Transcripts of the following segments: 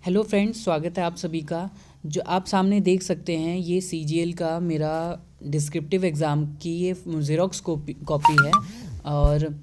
Hello friends, स्वागत है आप सभी का। जो आप सामने देख सकते हैं ये सीजीएल का मेरा डिस्क्रिप्टिव एग्ज़ाम की ये ज़ेरॉक्स कॉपी है। और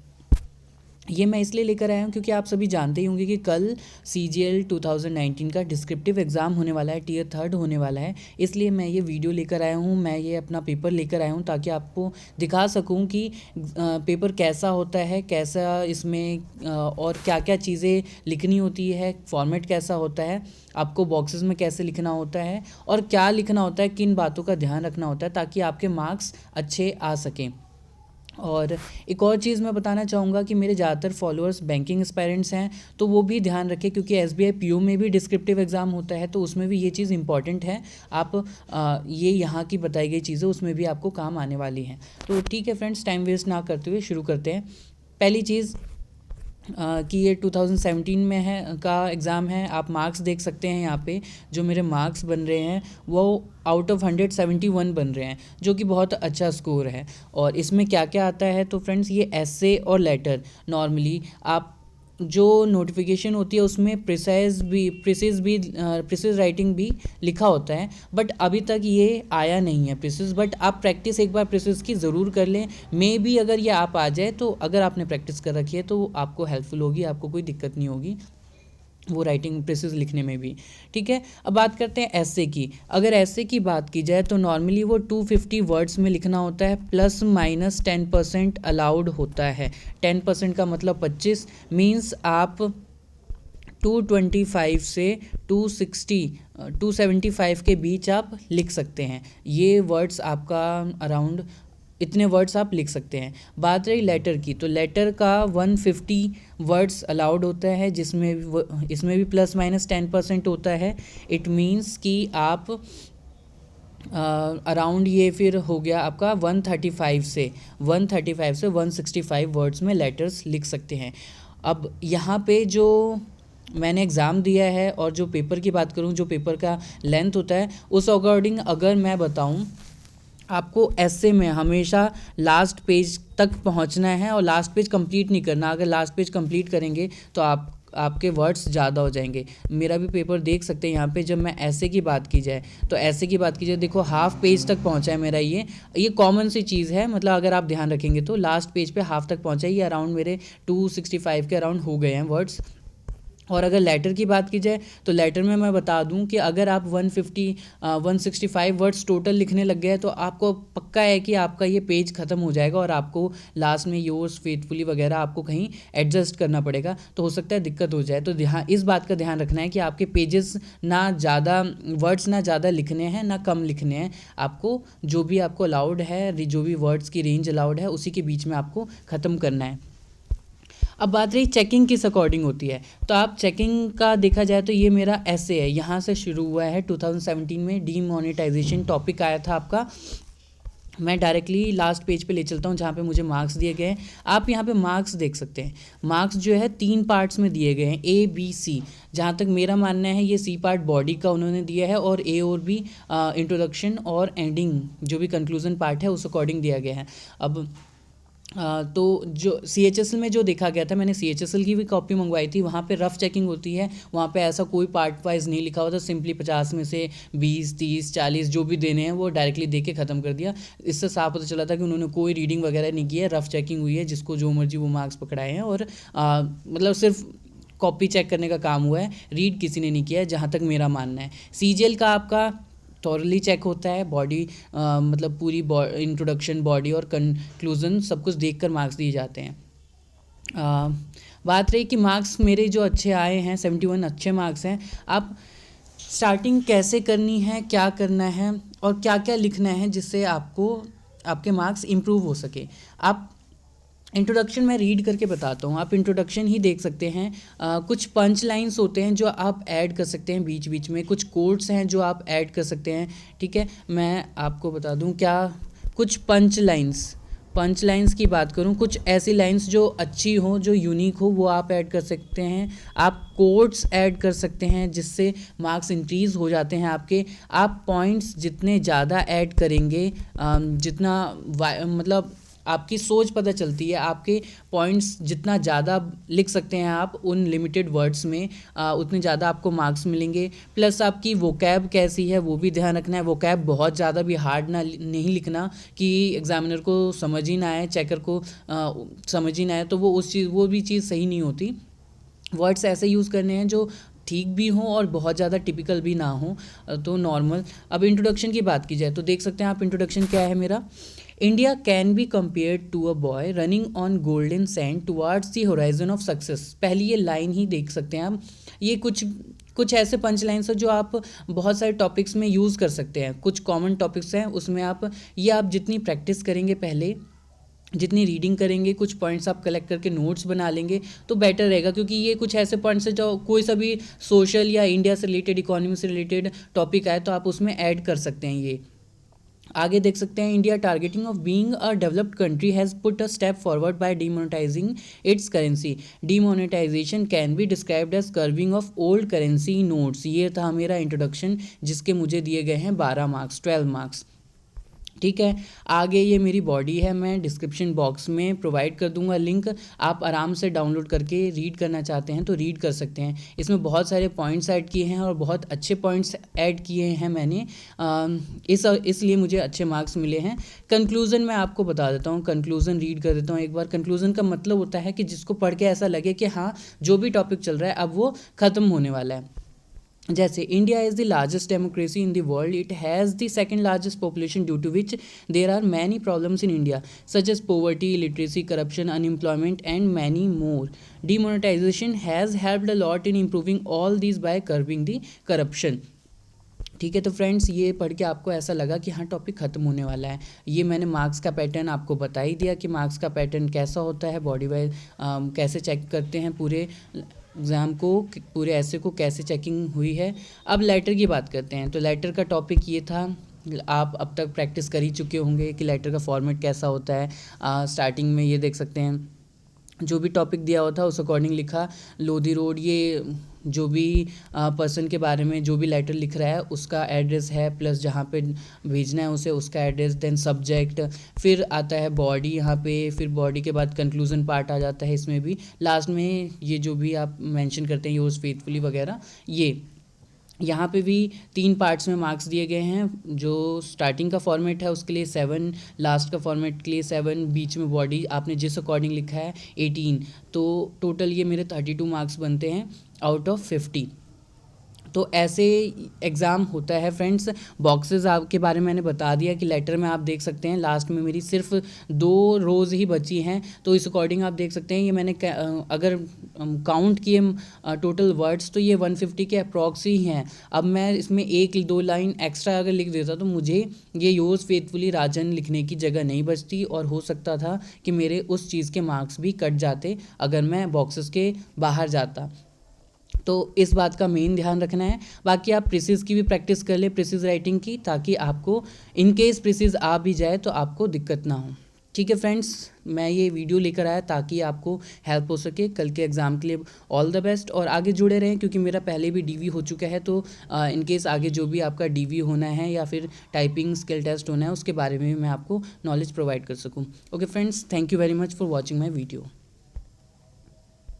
ये मैं इसलिए लेकर आया हूँ क्योंकि आप सभी जानते ही होंगे कि कल सीजीएल 2019 का डिस्क्रिप्टिव एग्ज़ाम होने वाला है, टियर 3 होने वाला है। इसलिए मैं ये वीडियो लेकर आया हूँ, मैं ये अपना पेपर लेकर आया हूँ ताकि आपको दिखा सकूँ कि पेपर कैसा होता है, कैसा इसमें और क्या क्या चीज़ें लिखनी होती है, फॉर्मेट कैसा होता है, आपको बॉक्सेस में कैसे लिखना होता है और क्या लिखना होता है, किन बातों का ध्यान रखना होता है ताकि आपके मार्क्स अच्छे आ सकें। और एक और चीज़ मैं बताना चाहूँगा कि मेरे ज़्यादातर फॉलोअर्स बैंकिंग एस्पायरेंट्स हैं, तो वो भी ध्यान रखें क्योंकि एसबीआई पीओ में भी डिस्क्रिप्टिव एग्ज़ाम होता है, तो उसमें भी ये चीज़ इंपॉर्टेंट है। आप ये यहाँ की बताई गई चीज़ें उसमें भी आपको काम आने वाली हैं। तो ठीक है फ्रेंड्स, टाइम वेस्ट ना करते हुए शुरू करते हैं। पहली चीज़ कि ये 2017 में है का एग्ज़ाम है। आप मार्क्स देख सकते हैं यहाँ पे, जो मेरे मार्क्स बन रहे हैं वो आउट ऑफ 171 बन रहे हैं, जो कि बहुत अच्छा स्कोर है। और इसमें क्या क्या आता है तो फ्रेंड्स, ये एसे और लेटर नॉर्मली आप जो नोटिफिकेशन होती है उसमें प्रिसाइज राइटिंग भी लिखा होता है, बट अभी तक ये आया नहीं है प्रिसाइज। बट आप प्रैक्टिस एक बार प्रिसाइज की ज़रूर कर लें, मे बी अगर ये आप आ जाए तो अगर आपने प्रैक्टिस कर रखी है तो आपको हेल्पफुल होगी, आपको कोई दिक्कत नहीं होगी वो राइटिंग प्रेसिज लिखने में भी। ठीक है, अब बात करते हैं ऐसे की। अगर ऐसे की बात की जाए तो नॉर्मली वो 250 वर्ड्स में लिखना होता है, प्लस माइनस 10% अलाउड होता है। 10% का मतलब 25, मीन्स आप 225 से 275 के बीच आप लिख सकते हैं। ये वर्ड्स आपका अराउंड इतने वर्ड्स आप लिख सकते हैं। बात रही लेटर की, तो लेटर का 150 वर्ड्स अलाउड होता है, जिसमें इसमें भी प्लस माइनस 10% होता है। इट मीन्स कि आप अराउंड ये फिर हो गया आपका 135 से 165 वर्ड्स में लेटर्स लिख सकते हैं। अब यहाँ पे जो मैंने एग्ज़ाम दिया है और जो पेपर की बात करूँ, जो पेपर का लेंथ होता है उस अकॉर्डिंग अगर मैं बताऊँ, आपको ऐसे में हमेशा लास्ट पेज तक पहुंचना है और लास्ट पेज कंप्लीट नहीं करना। अगर लास्ट पेज कंप्लीट करेंगे तो आपके वर्ड्स ज़्यादा हो जाएंगे। मेरा भी पेपर देख सकते हैं यहाँ पे। जब मैं ऐसे की बात की जाए तो ऐसे की बात की जाए, देखो हाफ पेज तक पहुँचा है मेरा। ये कॉमन सी चीज़ है, मतलब अगर आप ध्यान रखेंगे तो लास्ट पेज पे हाफ तक पहुँचा है। ये अराउंड मेरे 265 के अराउंड हो गए हैं वर्ड्स। और अगर लेटर की बात की जाए तो लेटर में मैं बता दूं कि अगर आप 165 वर्ड्स टोटल लिखने लग गए तो आपको पक्का है कि आपका ये पेज ख़त्म हो जाएगा और आपको लास्ट में योर्स फेथफुली वगैरह आपको कहीं एडजस्ट करना पड़ेगा, तो हो सकता है दिक्कत हो जाए। तो ध्यान, इस बात का ध्यान रखना है कि आपके पेजेस ना ज़्यादा वर्ड्स ना ज़्यादा लिखने हैं ना कम लिखने हैं। आपको जो भी आपको अलाउड है, जो भी वर्ड्स की रेंज अलाउड है, उसी के बीच में आपको ख़त्म करना है। अब बात रही चेकिंग किस अकॉर्डिंग होती है, तो आप चेकिंग का देखा जाए तो ये मेरा ऐसे है, यहाँ से शुरू हुआ है 2017 में डीमोनेटाइजेशन टॉपिक आया था आपका। मैं डायरेक्टली लास्ट पेज पे ले चलता हूँ जहाँ पे मुझे मार्क्स दिए गए हैं। आप यहाँ पे मार्क्स देख सकते हैं। मार्क्स जो है 3 पार्ट्स में दिए गए हैं, ए बी सी। जहाँ तक मेरा मानना है ये सी पार्ट बॉडी का उन्होंने दिया है और ए और बी इंट्रोडक्शन और एंडिंग जो भी कंक्लूजन पार्ट है उस अकॉर्डिंग दिया गया है। अब तो जो CHSL में जो देखा गया था, मैंने CHSL की भी कॉपी मंगवाई थी, वहाँ पे रफ चेकिंग होती है। वहाँ पे ऐसा कोई पार्ट वाइज नहीं लिखा हुआ था, सिंपली 50 में से 20 30 40 जो भी देने हैं वो डायरेक्टली दे के ख़त्म कर दिया। इससे साफ पता चला था कि उन्होंने कोई रीडिंग वगैरह नहीं की है, रफ चेकिंग हुई है, जिसको जो मर्जी वो मार्क्स पकड़ाए हैं। और मतलब सिर्फ कॉपी चेक करने का काम हुआ है, रीड किसी ने नहीं किया है जहाँ तक मेरा मानना है। CGL का आपका थॉरली चेक होता है, बॉडी मतलब पूरी इंट्रोडक्शन, बॉडी और कंक्लूजन सब कुछ देखकर मार्क्स दिए जाते हैं। बात रही कि मार्क्स मेरे जो अच्छे आए हैं, 71 अच्छे मार्क्स हैं। आप स्टार्टिंग कैसे करनी है, क्या करना है और क्या क्या लिखना है जिससे आपको आपके मार्क्स इम्प्रूव हो सके। आप इंट्रोडक्शन मैं रीड करके बताता हूँ, आप इंट्रोडक्शन ही देख सकते हैं। कुछ पंच लाइन्स होते हैं जो आप ऐड कर सकते हैं बीच बीच में, कुछ कोट्स हैं जो आप ऐड कर सकते हैं। ठीक है, मैं आपको बता दूँ क्या कुछ पंच लाइन्स की बात करूँ, कुछ ऐसी लाइन्स जो अच्छी हो, जो यूनिक हो, वो आप ऐड कर सकते हैं। आप कोट्स ऐड कर सकते हैं जिससे मार्क्स इंक्रीज़ हो जाते हैं आपके। आप पॉइंट्स जितने ज़्यादा ऐड करेंगे, जितना मतलब आपकी सोच पता चलती है, आपके पॉइंट्स जितना ज़्यादा लिख सकते हैं आप उन लिमिटेड वर्ड्स में उतने ज़्यादा आपको मार्क्स मिलेंगे। प्लस आपकी वोकैब कैसी है वो भी ध्यान रखना है, वोकैब बहुत ज़्यादा भी हार्ड ना नहीं लिखना कि एग्जामिनर को समझ ही ना आए, चेकर को समझ ही ना आए, तो वो भी चीज़ सही नहीं होती। वर्ड्स ऐसे यूज़ करने हैं जो ठीक भी हों और बहुत ज़्यादा टिपिकल भी ना हो, तो नॉर्मल। अब इंट्रोडक्शन की बात की जाए तो देख सकते हैं आप इंट्रोडक्शन क्या है मेरा। India can be compared to a boy running on golden sand towards the horizon of success. पहली ये लाइन ही देख सकते हैं आप, ये कुछ ऐसे पंच लाइन्स हैं जो आप बहुत सारे टॉपिक्स में यूज़ कर सकते हैं, कुछ कॉमन टॉपिक्स हैं उसमें आप जितनी प्रैक्टिस करेंगे, पहले जितनी रीडिंग करेंगे, कुछ पॉइंट्स आप कलेक्ट करके नोट्स बना लेंगे तो बेटर रहेगा, क्योंकि ये कुछ ऐसे पॉइंट्स हैं जो कोई सा भी सोशल या इंडिया से रिलेटेड, इकोनॉमी से रिलेटेड टॉपिक आए तो आप उसमें ऐड कर सकते हैं। ये आगे देख सकते हैं, India targeting of being a developed country has put a step forward by demonetising its currency. Demonetisation can be described as curving of old currency notes. ये था मेरा इंट्रोडक्शन जिसके मुझे दिए गए हैं 12 मार्क्स, 12 मार्क्स। ठीक है, आगे ये मेरी बॉडी है, मैं डिस्क्रिप्शन बॉक्स में प्रोवाइड कर दूंगा लिंक, आप आराम से डाउनलोड करके रीड करना चाहते हैं तो रीड कर सकते हैं। इसमें बहुत सारे पॉइंट्स ऐड किए हैं और बहुत अच्छे पॉइंट्स ऐड किए हैं मैंने, इसलिए मुझे अच्छे मार्क्स मिले हैं। कंक्लूज़न मैं आपको बता देता हूँ, कंक्लूज़न रीड कर देता हूँ एक बार। कंक्लूज़न का मतलब होता है कि जिसको पढ़ के ऐसा लगे कि हाँ जो भी टॉपिक चल रहा है अब वो ख़त्म होने वाला है। जैसे India is the largest democracy in the world, it has the second largest population due to which there are many problems in India such as poverty, literacy, corruption, unemployment and many more. Demonetisation has helped a lot in improving all this by curbing the corruption. ठीक है, तो friends ये पढ़ के आपको ऐसा लगा कि हाँ टॉपिक ख़त्म होने वाला है। ये मैंने मार्क्स का पैटर्न आपको बता ही दिया कि मार्क्स का पैटर्न कैसा होता है, बॉडी वाइज कैसे चेक करते हैं पूरे एग्ज़ाम को, पूरे ऐसे को कैसे चेकिंग हुई है। अब लेटर की बात करते हैं, तो लेटर का टॉपिक ये था, आप अब तक प्रैक्टिस कर ही चुके होंगे कि लेटर का फॉर्मेट कैसा होता है। स्टार्टिंग में ये देख सकते हैं जो भी टॉपिक दिया हुआ था उस अकॉर्डिंग लिखा। लोधी रोड, ये जो भी पर्सन के बारे में जो भी लेटर लिख रहा है उसका एड्रेस है, प्लस जहाँ पे भेजना है उसे उसका एड्रेस, देन सब्जेक्ट, फिर आता है बॉडी यहाँ पे, फिर बॉडी के बाद कंक्लूजन पार्ट आ जाता है। इसमें भी लास्ट में ये जो भी आप मेंशन करते हैं योर्स फेथफुली वगैरह, ये यहाँ पे भी 3 पार्ट्स में मार्क्स दिए गए हैं। जो स्टार्टिंग का फॉर्मेट है उसके लिए 7, लास्ट का फॉर्मेट के लिए 7, बीच में बॉडी आपने जिस अकॉर्डिंग लिखा है 18, तो टोटल ये मेरे 32 मार्क्स बनते हैं आउट ऑफ 50। तो ऐसे एग्ज़ाम होता है फ्रेंड्स। बॉक्सेस आपके बारे में मैंने बता दिया कि लेटर में आप देख सकते हैं लास्ट में मेरी सिर्फ 2 रोज़ ही बची हैं, तो इस अकॉर्डिंग आप देख सकते हैं ये मैंने अगर काउंट किए टोटल वर्ड्स तो ये 150 के अप्रॉक्स ही हैं। अब मैं इसमें 1-2 लाइन एक्स्ट्रा अगर लिख देता तो मुझे ये योर्स फेथफुली राजन लिखने की जगह नहीं बचती और हो सकता था कि मेरे उस चीज़ के मार्क्स भी कट जाते अगर मैं बॉक्सेस के बाहर जाता। तो इस बात का मेन ध्यान रखना है। बाकी आप प्रीसिज़ की भी प्रैक्टिस कर ले, प्रीसिज़ राइटिंग की, ताकि आपको इन केस प्रीसिज़ आ भी जाए तो आपको दिक्कत ना हो। ठीक है फ्रेंड्स, मैं ये वीडियो लेकर आया ताकि आपको हेल्प हो सके कल के एग्ज़ाम के लिए। ऑल द बेस्ट और आगे जुड़े रहें क्योंकि मेरा पहले भी डीवी हो चुका है, तो इन केस आगे जो भी आपका डीवी होना है या फिर टाइपिंग स्किल टेस्ट होना है उसके बारे में भी मैं आपको नॉलेज प्रोवाइड कर सकूँ। Okay friends, thank you very much for watching my video.